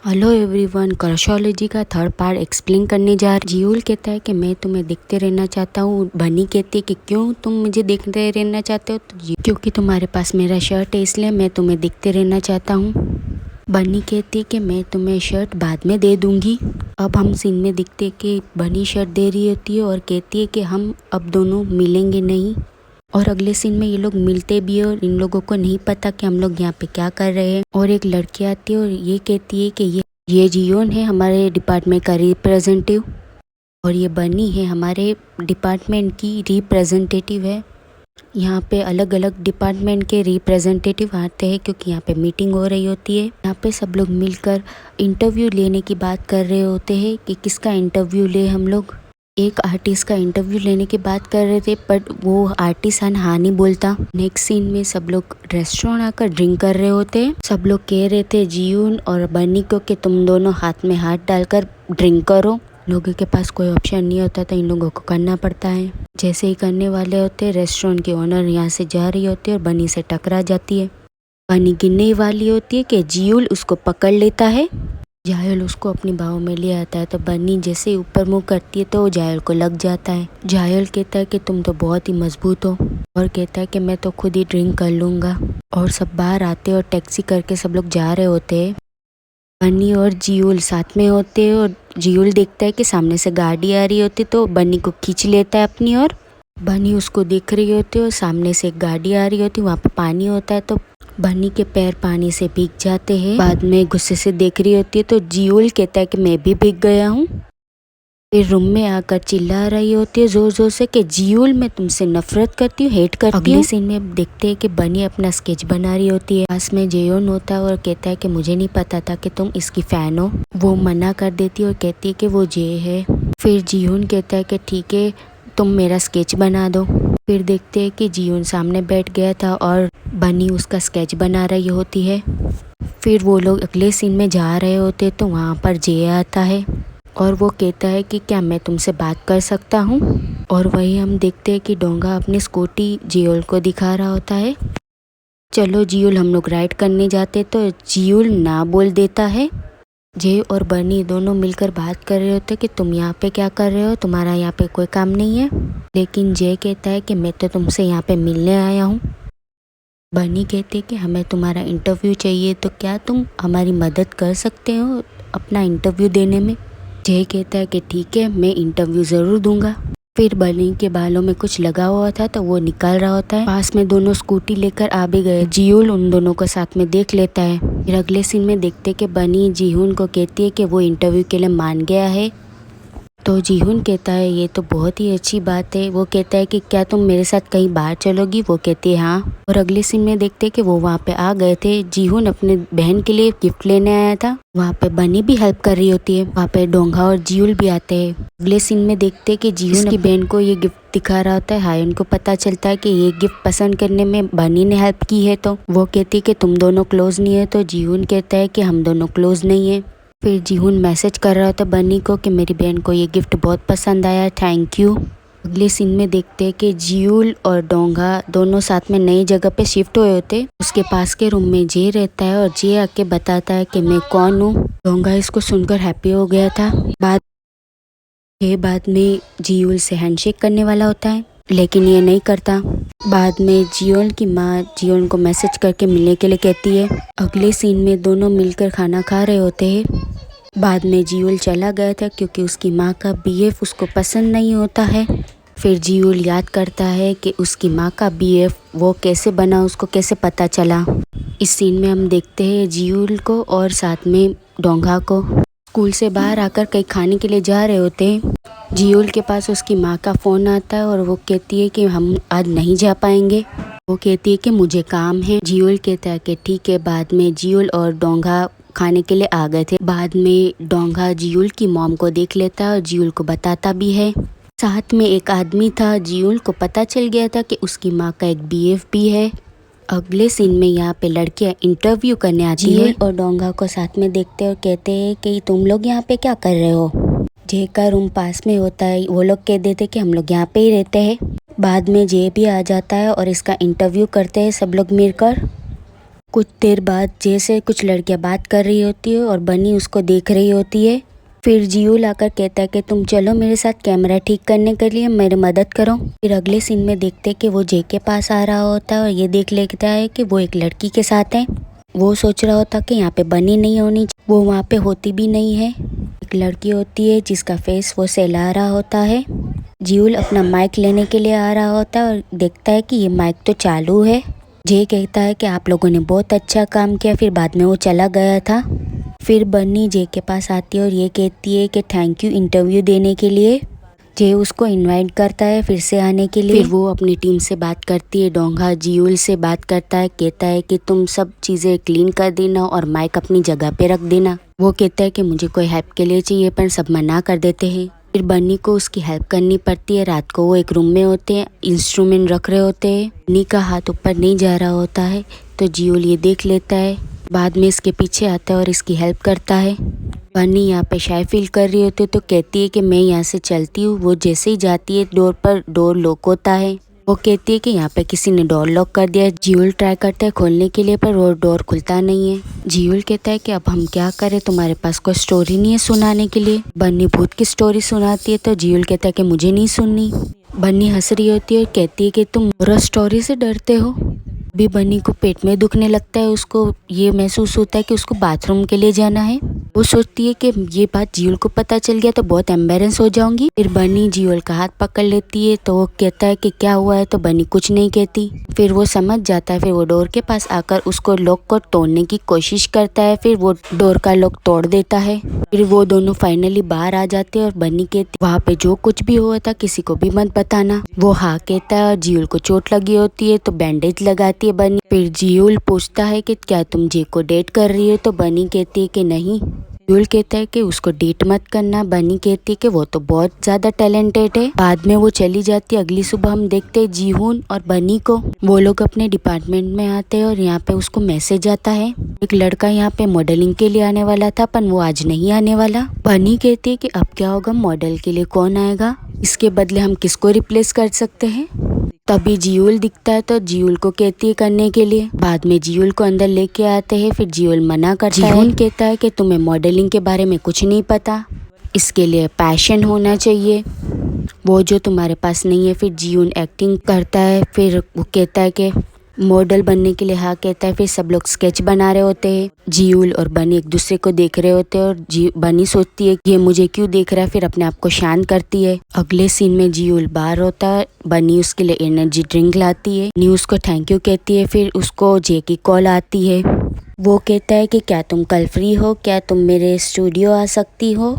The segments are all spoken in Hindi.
हेलो एवरीवन, क्रशोलॉजी का थर्ड पार्ट एक्सप्लेन करने जा रही। जियूल कहता है कि मैं तुम्हें देखते रहना चाहता हूँ। बनी कहती है कि क्यों तुम मुझे देखते रहना चाहते हो? तो क्योंकि तुम्हारे पास मेरा शर्ट है, इसलिए मैं तुम्हें देखते रहना चाहता हूँ। बनी कहती है कि मैं तुम्हें शर्ट बाद में दे दूंगी। अब हम सीन में दिखते हैं कि बनी शर्ट दे रही होती है और कहती है कि हम अब दोनों मिलेंगे नहीं। और अगले सीन में ये लोग मिलते भी है और इन लोगों को नहीं पता कि हम लोग यहाँ पे क्या कर रहे हैं। और एक लड़की आती है और ये कहती है कि ये जियोन है हमारे डिपार्टमेंट का रिप्रेजेंटेटिव और ये बनी है हमारे डिपार्टमेंट की रिप्रेजेंटेटिव है। यहाँ पे अलग अलग डिपार्टमेंट के रिप्रेजेंटेटिव आते हैं क्योंकि यहाँ पे मीटिंग हो रही होती है। यहाँ पे सब लोग मिलकर इंटरव्यू लेने की बात कर रहे होते हैं कि किसका इंटरव्यू ले हम लोग। एक आर्टिस्ट का इंटरव्यू लेने की बात कर रहे थे बट वो आर्टिस्ट हाँ नहीं बोलता। नेक्स्ट सीन में सब लोग रेस्टोरेंट आकर ड्रिंक कर रहे होते हैं। सब लोग कह रहे थे जियून और बनी को कि तुम दोनों हाथ में हाथ डालकर ड्रिंक करो। लोगों के पास कोई ऑप्शन नहीं होता तो इन लोगों को करना पड़ता है। जैसे ही करने वाले होते हैं रेस्टोरेंट की ओनर यहाँ से जा रही होती है और बनी से टकरा जाती है। बनी गिरने वाली होती है कि जियूल उसको पकड़ लेता है। जायल उसको अपनी बाहों में ले आता है तो बनी जैसे ऊपर मुंह करती है तो वो जायल को लग जाता है। जायल कहता है कि तुम तो बहुत ही मजबूत हो और कहता है कि मैं तो खुद ही ड्रिंक कर लूँगा। और सब बाहर आते और टैक्सी करके सब लोग जा रहे होते हैं। बनी और जियूल साथ में होते हैं और जियूल देखता है कि सामने से गाड़ी आ रही होती तो बनी को खींच लेता है अपनी ओर। बनी उसको देख रही होती है और सामने से एक गाड़ी आ रही होती, वहाँ पे पानी होता है तो बनी के पैर पानी से भीग जाते हैं। बाद में गुस्से से देख रही होती है तो जियूल कहता है कि मैं भी भीग गया हूँ। फिर रूम में आकर चिल्ला रही होती है जोर जोर से कि जियूल मैं तुमसे नफरत करती हूँ, हेट करती हूँ। अगले सीन में देखते हैं कि बनी अपना स्केच बना रही होती है। पास में जेयोन होता है और कहता है कि मुझे नहीं पता था कि तुम इसकी फैन हो। वो मना कर देती है और कहती है कि वो जे है। फिर जियून कहता है कि ठीक है तुम मेरा स्केच बना दो। फिर देखते हैं कि जियून सामने बैठ गया था और बनी उसका स्केच बना रही होती है। फिर वो लोग अगले सीन में जा रहे होते तो वहाँ पर जे आता है और वो कहता है कि क्या मैं तुमसे बात कर सकता हूँ। और वही हम देखते हैं कि डोंगा अपनी स्कूटी जियोल को दिखा रहा होता है। चलो जियूल हम लोग राइड करने जाते तो जियूल ना बोल देता है। जे और बनी दोनों मिलकर बात कर रहे होते कि तुम यहाँ पे क्या कर रहे हो, तुम्हारा यहाँ पे कोई काम नहीं है। लेकिन जे कहता है कि मैं तो तुमसे यहाँ पे मिलने आया हूँ। बनी कहती है कि हमें तुम्हारा इंटरव्यू चाहिए तो क्या तुम हमारी मदद कर सकते हो अपना इंटरव्यू देने में। जय कहता है कि ठीक है मैं इंटरव्यू ज़रूर दूंगा। फिर बनी के बालों में कुछ लगा हुआ था तो वो निकाल रहा होता है। पास में दोनों स्कूटी लेकर आ भी गए। जियूल उन दोनों को साथ में देख लेता है। फिर अगले सीन में देखते कि बनी जिहून को कहती है कि वो इंटरव्यू के लिए मान गया है। तो जिहून कहता है ये तो बहुत ही अच्छी बात है। वो कहता है कि क्या तुम मेरे साथ कहीं बाहर चलोगी? वो कहती है हाँ। और अगले सीन में देखते हैं कि वो वहाँ पे आ गए थे। जिहून अपने बहन के लिए गिफ्ट लेने आया था। वहाँ पे बनी भी हेल्प कर रही होती है। वहाँ पे डोंगा और जियूल भी आते हैं। अगले सीन में देखते हैं कि जिहून की बहन को ये गिफ्ट दिखा रहा होता है। हायन को पता चलता है कि ये गिफ्ट पसंद करने में बनी ने हेल्प की है। तो वो कहती है कि तुम दोनों क्लोज नहीं है। तो जिहून कहता है कि हम दोनों क्लोज नहीं है। फिर जिहून मैसेज कर रहा था बनी को कि मेरी बहन को ये गिफ्ट बहुत पसंद आया, थैंक यू। अगले सीन में देखते हैं कि जियूल और डोंगा दोनों साथ में नई जगह पे शिफ्ट हुए होते। उसके पास के रूम में जे रहता है और जे आके बताता है कि मैं कौन हूँ। डोंगा इसको सुनकर हैप्पी हो गया था। बाद में जियूल से हैंडशेक करने वाला होता है लेकिन ये नहीं करता। बाद में जियोन की माँ जियोन को मैसेज करके मिलने के लिए कहती है। अगले सीन में दोनों मिलकर खाना खा रहे होते हैं। बाद में जियूल चला गया था क्योंकि उसकी माँ का बीएफ उसको पसंद नहीं होता है। फिर जियूल याद करता है कि उसकी माँ का बीएफ वो कैसे बना, उसको कैसे पता चला। इस सीन में हम देखते हैं जियूल को और साथ में डोंगा को स्कूल से बाहर आकर कहीं खाने के लिए जा रहे होते हैं। जियूल के पास उसकी माँ का फ़ोन आता है और वो कहती है कि हम आज नहीं जा पाएंगे। वो कहती है कि मुझे काम है। जियूल कहता है कि ठीक है। बाद में जियूल और डोंगा खाने के लिए आ गए थे। बाद में डोंगा जियूल की मॉम को देख लेता है और जियूल को बताता भी है। साथ में एक आदमी था। जियूल को पता चल गया था कि उसकी माँ का एक बीएफ भी है। अगले सीन में यहाँ पे लड़कियाँ इंटरव्यू करने आती है और डोंगा को साथ में देखते और कहते हैं कि तुम लोग यहाँ पे क्या कर रहे हो। जे का रूम पास में होता है। वो लोग कह देते कि हम लोग यहाँ पे ही रहते हैं। बाद में जे भी आ जाता है और इसका इंटरव्यू करते हैं सब लोग मिलकर। कुछ देर बाद जैसे कुछ लड़कियां बात कर रही होती है और बनी उसको देख रही होती है। फिर जियूल आकर कहता है कि तुम चलो मेरे साथ कैमरा ठीक करने के लिए, मेरी मदद करो। फिर अगले सीन में देखते कि वो जे के पास आ रहा होता है और ये देख लेता है कि वो एक लड़की के साथ है। वो सोच रहा होता कि यहाँ पे बनी नहीं होनी, वो वहाँ पे होती भी नहीं है। एक लड़की होती है जिसका फेस वो सहला रहा होता है। जियूल अपना माइक लेने के लिए आ रहा होता है और देखता है कि ये माइक तो चालू है। जे कहता है कि आप लोगों ने बहुत अच्छा काम किया, फिर बाद में वो चला गया था। फिर बन्नी जे के पास आती है और ये कहती है कि थैंक यू इंटरव्यू देने के लिए। जे उसको इनवाइट करता है फिर से आने के लिए। फिर वो अपनी टीम से बात करती है। डोंगा जियूल से बात करता है, कहता है कि तुम सब चीज़ें क्लीन कर देना और माइक अपनी जगह पे रख देना। वो कहता है कि मुझे कोई हेल्प के लिए चाहिए, पर सब मना कर देते हैं। फिर बन्नी को उसकी हेल्प करनी पड़ती है। रात को वो एक रूम में होते हैं, इंस्ट्रूमेंट रख रहे होते हैं। बन्नी का हाथ ऊपर नहीं जा रहा होता है तो जियूल ये देख लेता है। बाद में इसके पीछे आता है और इसकी हेल्प करता है। बन्नी यहाँ पे शाय फील कर रही होती है तो कहती है कि मैं यहाँ से चलती हूँ। वो जैसे ही जाती है डोर पर, डोर लॉक होता है। वो कहती है कि यहाँ पे किसी ने डोर लॉक कर दिया है। जियूल ट्राई करता है खोलने के लिए पर वो डोर खुलता नहीं है। जियूल कहता है कि अब हम क्या करें, तुम्हारे पास कोई स्टोरी नहीं है सुनाने के लिए। बन्नी भूत की स्टोरी सुनाती है तो जियूल कहता है कि मुझे नहीं सुननी। बन्नी हंस रही होती है और कहती है कि तुम हॉरर स्टोरी से डरते हो। भी बन्नी को पेट में दुखने लगता है। उसको ये महसूस होता है कि उसको बाथरूम के लिए जाना है। वो सोचती है कि ये बात जियूल को पता चल गया तो बहुत एम्बेरेंस हो जाऊंगी। फिर बन्नी जियूल का हाथ पकड़ लेती है तो वो कहता है कि क्या हुआ है, तो बन्नी कुछ नहीं कहती। फिर वो समझ जाता है। फिर वो डोर के पास आकर उसको लॉक को तोड़ने की कोशिश करता है। फिर वो डोर का लॉक तोड़ देता है। फिर वो दोनों फाइनली बाहर आ जाते हैं और बन्नी कहती वहाँ पे जो कुछ भी हुआ था किसी को भी मत बताना। वो हाँ कहता है और जियूल को चोट लगी होती है तो बैंडेज लगाती है बन्नी। फिर जियूल पूछता है कि क्या तुम जे को डेट कर रही हो, तो बन्नी कहती है कि नहीं। जियूल कहता है कि उसको डेट मत करना। बन्नी कहती है कि वो तो बहुत ज्यादा टैलेंटेड है। बाद में वो चली जाती है। अगली सुबह हम देखते हैं जीहून और बन्नी को। वो लोग अपने डिपार्टमेंट में आते हैं और यहाँ पे उसको मैसेज आता है एक लड़का यहाँ पे मॉडलिंग के लिए आने वाला था पर वो आज नहीं आने वाला। बन्नी कहती है कि अब क्या होगा, मॉडल के लिए कौन आएगा, इसके बदले हम किसको रिप्लेस कर सकते हैं। तभी जियूल दिखता है तो जियूल को कहती है करने के लिए। बाद में जियूल को अंदर लेके आते हैं। फिर जियूल मना करता है। जियूल कहता है कि तुम्हें मॉडलिंग के बारे में कुछ नहीं पता, इसके लिए पैशन होना चाहिए वो जो तुम्हारे पास नहीं है। फिर जियूल एक्टिंग करता है। फिर वो कहता है कि मॉडल बनने के लिए हाँ कहता है। फिर सब लोग स्केच बना रहे होते हैं। जियूल और बनी एक दूसरे को देख रहे होते हैं और बनी सोचती है कि ये मुझे क्यों देख रहा है, फिर अपने आप को शांत करती है। अगले सीन में जियूल बाहर होता है। बनी उसके लिए एनर्जी ड्रिंक लाती है। नी उसको थैंक यू कहती है। फिर उसको जे की कॉल आती है। वो कहता है कि क्या तुम कल फ्री हो, क्या तुम मेरे स्टूडियो आ सकती हो।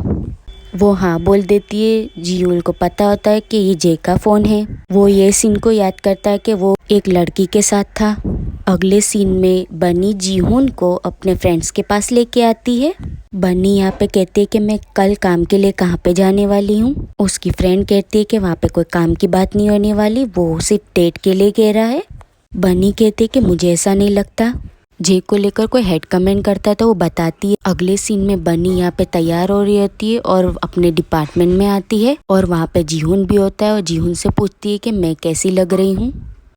वो हाँ बोल देती है। जियूल को पता होता है कि ये जे का फोन है। वो ये सीन को याद करता है कि वो एक लड़की के साथ था। अगले सीन में बनी जीहून को अपने फ्रेंड्स के पास लेके आती है। बनी यहाँ पे कहती है कि मैं कल काम के लिए कहाँ पे जाने वाली हूँ। उसकी फ्रेंड कहती है कि वहाँ पे कोई काम की बात नहीं होने वाली, वो सिर्फ डेट के लिए कह रहा है। बनी कहती है कि मुझे ऐसा नहीं लगता। जे को लेकर कोई हेड कमेंट करता है तो वो बताती है। अगले सीन में बनी यहाँ पे तैयार हो रही होती है और अपने डिपार्टमेंट में आती है और वहाँ पे जीहून भी होता है और जीहून से पूछती है कि मैं कैसी लग रही हूँ।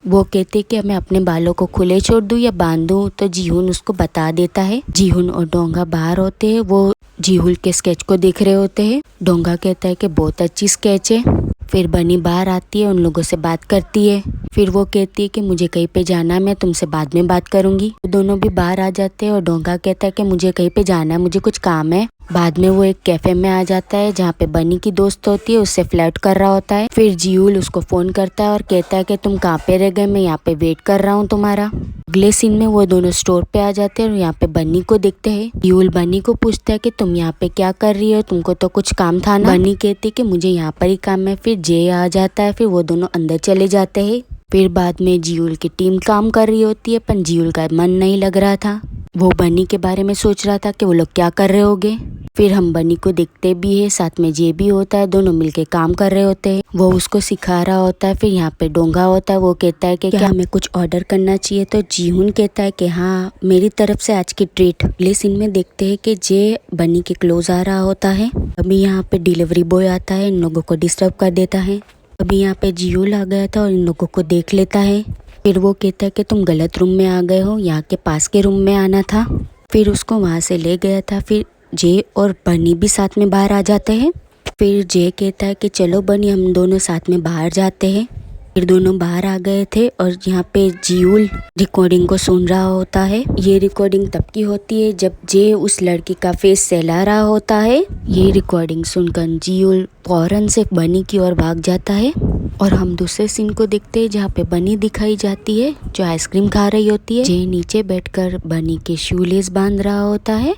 वो कहते हैं कि मैं अपने बालों को खुले छोड़ दूँ या बांधूं, तो जीहून उसको बता देता है। जीहून और डोंगा बाहर होते हैं। वो जीहून के स्केच को देख रहे होते हैं। डोंगा कहता है कि बहुत अच्छी स्केच है। फिर बनी बाहर आती है, उन लोगों से बात करती है। फिर वो कहती है कि मुझे कहीं पे जाना है, मैं तुमसे बाद में बात करूंगी। दोनों भी बाहर आ जाते हैं और डोंगा कहता है कि मुझे कहीं पे जाना है, मुझे कुछ काम है। बाद में वो एक कैफे में आ जाता है जहाँ पे बनी की दोस्त होती है, उससे फ्लर्ट कर रहा होता है। फिर जियूल उसको फोन करता है और कहता है कि तुम कहाँ पे रह गए, मैं यहाँ पे वेट कर रहा हूँ तुम्हारा। अगले सीन में वो दोनों स्टोर पे आ जाते हैं और यहाँ पे बनी को देखते हैं। जियूल बनी को पूछता है कि तुम यहाँ पे क्या कर रही हो, तुमको तो कुछ काम था ना। बनी कहती है कि मुझे यहाँ पर ही काम है। फिर जे आ जाता है। फिर वो दोनों अंदर चले जाते हैं। फिर बाद में जियूल की टीम काम कर रही होती है पर जियूल का मन नहीं लग रहा था। वो बनी के बारे में सोच रहा था कि वो लोग क्या कर रहे होंगे। फिर हम बनी को देखते भी है, साथ में जे भी होता है, दोनों मिलके काम कर रहे होते हैं। वो उसको सिखा रहा होता है। फिर यहाँ पे डोंगा होता है। वो कहता है कि क्या हमें कुछ ऑर्डर करना चाहिए, तो जीहून कहता है कि हाँ मेरी तरफ से आज की ट्रीट। अगले सीन में देखते हैं कि जे बनी के क्लोज आ रहा होता है। अभी यहाँ पे डिलीवरी बॉय आता है, इन लोगों को डिस्टर्ब कर देता है। अभी यहाँ पे जियूल आ गया था और इन लोगों को देख लेता है। फिर वो कहता है कि तुम गलत रूम में आ गए हो, यहाँ के पास के रूम में आना था। फिर उसको वहाँ से ले गया था। फिर जे और बनी भी साथ में बाहर आ जाते हैं। फिर जे कहता है कि चलो बनी हम दोनों साथ में बाहर जाते हैं। फिर दोनों बाहर आ गए थे और यहाँ पे जियूल रिकॉर्डिंग को सुन रहा होता है। ये रिकॉर्डिंग तब की होती है जब जे उस लड़की का फेस सहला रहा होता है। ये रिकॉर्डिंग सुनकर जियूल फौरन से बनी की ओर भाग जाता है और हम दूसरे सीन को देखते हैं जहाँ पे बनी दिखाई जाती है जो आइसक्रीम खा रही होती है। जे नीचे बैठकर बनी के शूलेस बांध रहा होता है।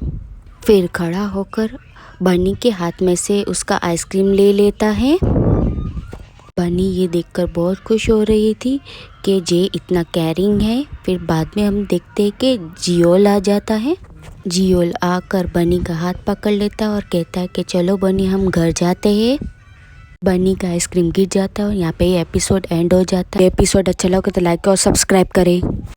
फिर खड़ा होकर बनी के हाथ में से उसका आइसक्रीम ले लेता है। बनी ये देखकर बहुत खुश हो रही थी कि जे इतना केयरिंग है। फिर बाद में हम देखते हैं कि जियोल आ जाता है। जियोल आकर बनी का हाथ पकड़ लेता है और कहता है कि चलो बनी हम घर जाते हैं। बनी का आइसक्रीम गिर जाता है और यहाँ पे ये एपिसोड एंड हो जाता है। एपिसोड अच्छा लगा तो लाइक और सब्सक्राइब करें।